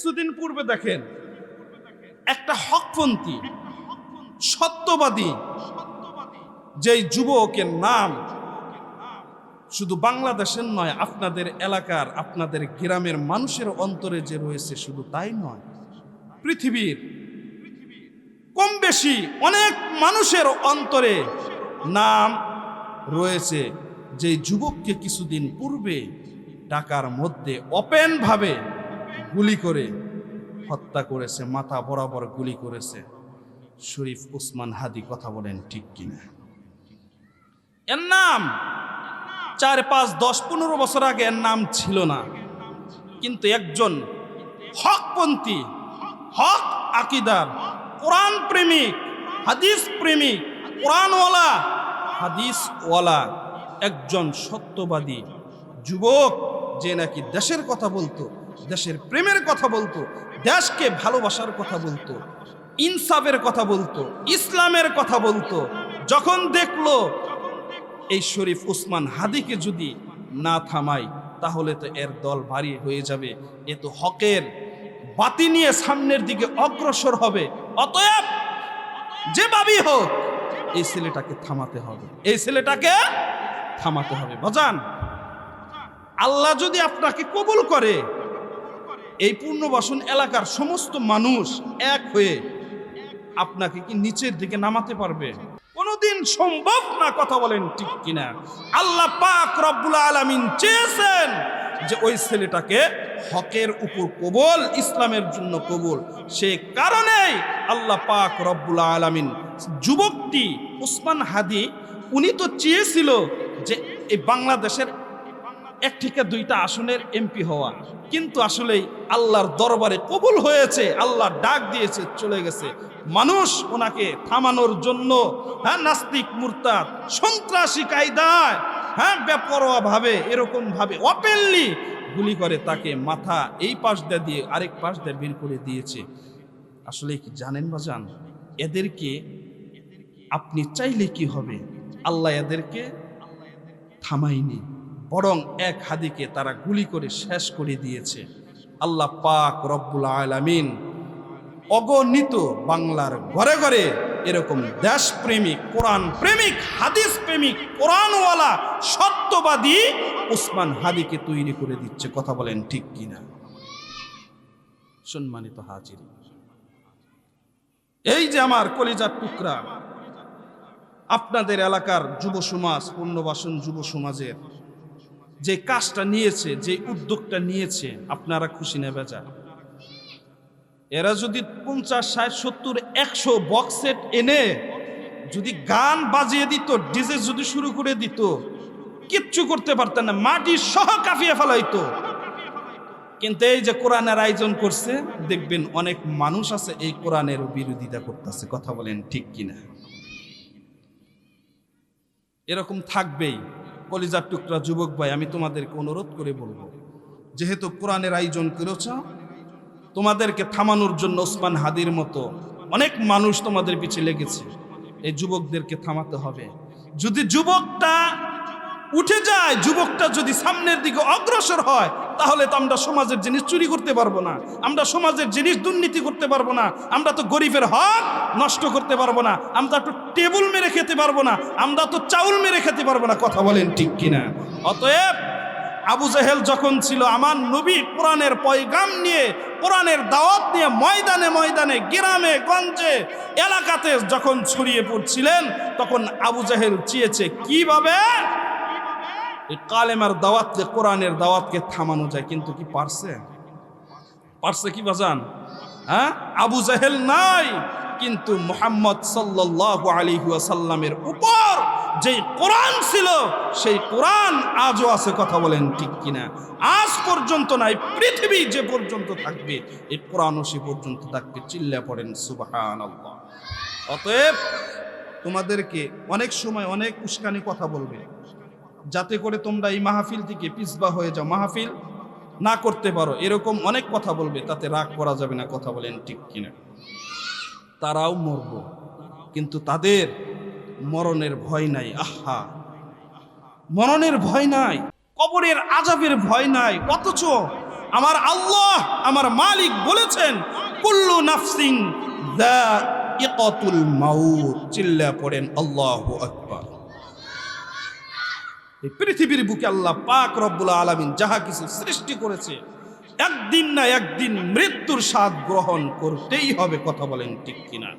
কিছুদিন পূর্বে দেখেন একটা হকপন্থী সত্যবাদী যেই যুবকের নাম শুধু বাংলাদেশের নয়, আপনাদের এলাকার আপনাদের গ্রামের মানুষের অন্তরে যে রয়েছে শুধু তাই নয়, পৃথিবীর কম বেশি অনেক মানুষের অন্তরে নাম রয়েছে। যে যুবককে কিছুদিন পূর্বে ঢাকার মধ্যে ওপেন ভাবে গুলি করে হত্যা করেছে, মাথা বরাবর গুলি করেছে, শরীফ ওসমান হাদি। কথা বলেন ঠিক কিনা? এর নাম 4, 5, 10, 15 বছর আগে এর নাম ছিল না, কিন্তু একজন হকপন্থী, হক আকীদার, কোরআন প্রেমিক, হাদিস প্রেমিক, কোরআনওয়ালা, হাদিসওয়ালা একজন সত্যবাদী যুবক, যে নাকি দেশের কথা বলতো, দেশের প্রেমের কথা বলতো, দেশকে ভালোবাসার কথা বলতো, ইনসাফের কথা বলতো, ইসলামের কথা বলতো, যখন দেখলো এই শরীফ ওসমান হাদিকে যদি না থামাই তাহলে তো এর দল ভারী হয়ে যাবে, এ তো হকের বাতি নিয়ে সামনের দিকে অগ্রসর হবে, অতএব যেভাবেই হোক এই ছেলেটাকে থামাতে হবে, এই ছেলেটাকে থামাতে হবে। বাজান, আল্লাহ যদি আপনাকে কবুল করে, এই পুনর্বাসন এলাকার সমস্ত মানুষ এক হয়ে আপনাকে কি নিচের দিকে নামাতে পারবে? কোনদিন সম্ভব না। কথা বলেন ঠিক কিনা? আল্লাহ পাক রব্বুল আলামিন চেয়েছেন যে ওই ছেলেটাকে হকের উপর কবুল, ইসলামের জন্য কবুল। সে কারণেই আল্লাহ পাক রব্বুল আলামিন যুবকটি ওসমান হাদি, উনি তো চেয়েছিল যে এই বাংলাদেশের 1 থেকে 2টা আসনের এমপি হওয়া, কিন্তু আসলেই আল্লাহর দরবারে কবুল হয়েছে, আল্লাহ ডাক দিয়েছে, চলে গেছে। মানুষ ওনাকে থামানোর জন্য নাস্তিক, মুরতাদ, সন্ত্রাসী কায়দায়, বেপরোয়া ভাবে, এরকম ভাবে ওপেনলি গুলি করে তাকে মাথা এই পাশ দিয়ে আরেক পাশ দিয়ে বের করে দিয়েছে। আসলে কি জানেন বাজান, এদেরকে আপনি চাইলে কি হবে? আল্লাহ এদেরকে থামায়নি, বরং এক হাদিকে তারা গুলি করে শেষ করে দিয়েছে। আল্লাহ পাক রব্বুল আলামিন অগণিত বাংলার ঘরে ঘরে এরকম দেশপ্রেমিক, কোরআন প্রেমিক, হাদিস প্রেমিক, কোরআনওয়ালা, সত্যবাদী ওসমান হাদিকে তৈরি করে দিচ্ছে। কথা বলেন ঠিক কিনা? সম্মানিত হাজির, এই যে আমার কলিজার টুকরা, আপনাদের এলাকার যুব সমাজ, পুনর্বাসন যুব সমাজের যে কাজটা নিয়েছে, যে উদ্যোগটা নিয়েছে, আপনারা খুশি না বেজার? এরা যদি 50, 60, 70, 100 বক্স সেট এনে যদি গান বাজিয়ে দিত, ডিজে যদি শুরু করে দিত, কিচ্ছু করতে পারতেন না, মাটি সহ কাঁপিয়ে ফেলাইতো। কিন্তু এই যে কোরআনের আয়োজন করছে, দেখবেন অনেক মানুষ আছে এই কোরআনের বিরোধিতা করতেছে। কথা বলেন ঠিক কিনা? এরকম থাকবেই। কলিজার টুকরা যুবক ভাই, আমি তোমাদেরকে অনুরোধ করে বলবো, যেহেতু কোরআনের আয়োজন করেছ, তোমাদেরকে থামানোর জন্য ওসমান হাদির মতো অনেক মানুষ তোমাদের পিছে লেগেছে, এই যুবকদেরকে থামাতে হবে। যদি যুবকটা উঠে যায়, যুবকটা যদি সামনের দিকে অগ্রসর হয়, তাহলে তো আমরা সমাজের জিনিস চুরি করতে পারবো না, আমরা সমাজের জিনিস দুর্নীতি করতে পারবো না, আমরা তো গরিবের হক নষ্ট করতে পারবো না, আমরা তো টেবিল মেরে খেতে পারবো না, আমরা তো চাউল মেরে খেতে পারবো না। কথা বলেন ঠিক কিনা? অতএব আবু জেহেল যখন ছিল, আমার নবী কোরআনের পয়গাম নিয়ে, কোরআনের দাওয়াত নিয়ে ময়দানে ময়দানে, গ্রামে গঞ্জে, এলাকাতে যখন ছড়িয়ে পড়ছিলেন, তখন আবু জেহেল চেয়েছে কিভাবে এই কালেমার দাওয়াতকে, কোরআনের দাওয়াতকে থামানো যায়, কিন্তু কি পারছে? পারছে কি বাজান? আবু জেহেল নাই, কিন্তু মুহাম্মদ সাল্লাল্লাহু আলাইহি ওয়াসাল্লামের উপর যেই কোরআন ছিল, সেই কোরআন আজও আছে। কথা বলেন ঠিক কিনা? আজ পর্যন্ত নাই, পৃথিবী যে পর্যন্ত থাকবে এই কোরআনও সে পর্যন্ত থাকবে। চিল্লা পড়েন সুবহানাল্লাহ। অতএব তোমাদেরকে অনেক সময় অনেক উস্কানি কথা বলবে, যাতে করে তোমরা এই মাহফিল থেকে পিছবা হয়ে যাও, মাহফিল না করতে পারো, এরকম অনেক কথা বলবে, তাতে রাগ করা যাবে না। কথা বলেন ঠিক কিনা? তারাও মরব, কিন্তু তাদের মরণের ভয় নাই। আহা, মরণের ভয় নাই, কবরের আযাবের ভয় নাই, অথচ আমার আল্লাহ আমার মালিক বলেছেন কুল্লু নাফসিন যায়িকাতুল মাউত। চিল্লা পড়েন আল্লাহু আকবার। এই পৃথিবীর বুকে আল্লাহ পাক রব্বুল আলামিন যাহা কিছু সৃষ্টি করেছে একদিন না একদিন মৃত্যুর স্বাদ গ্রহণ করতেই হবে। কথা বলেন ঠিক কিনা?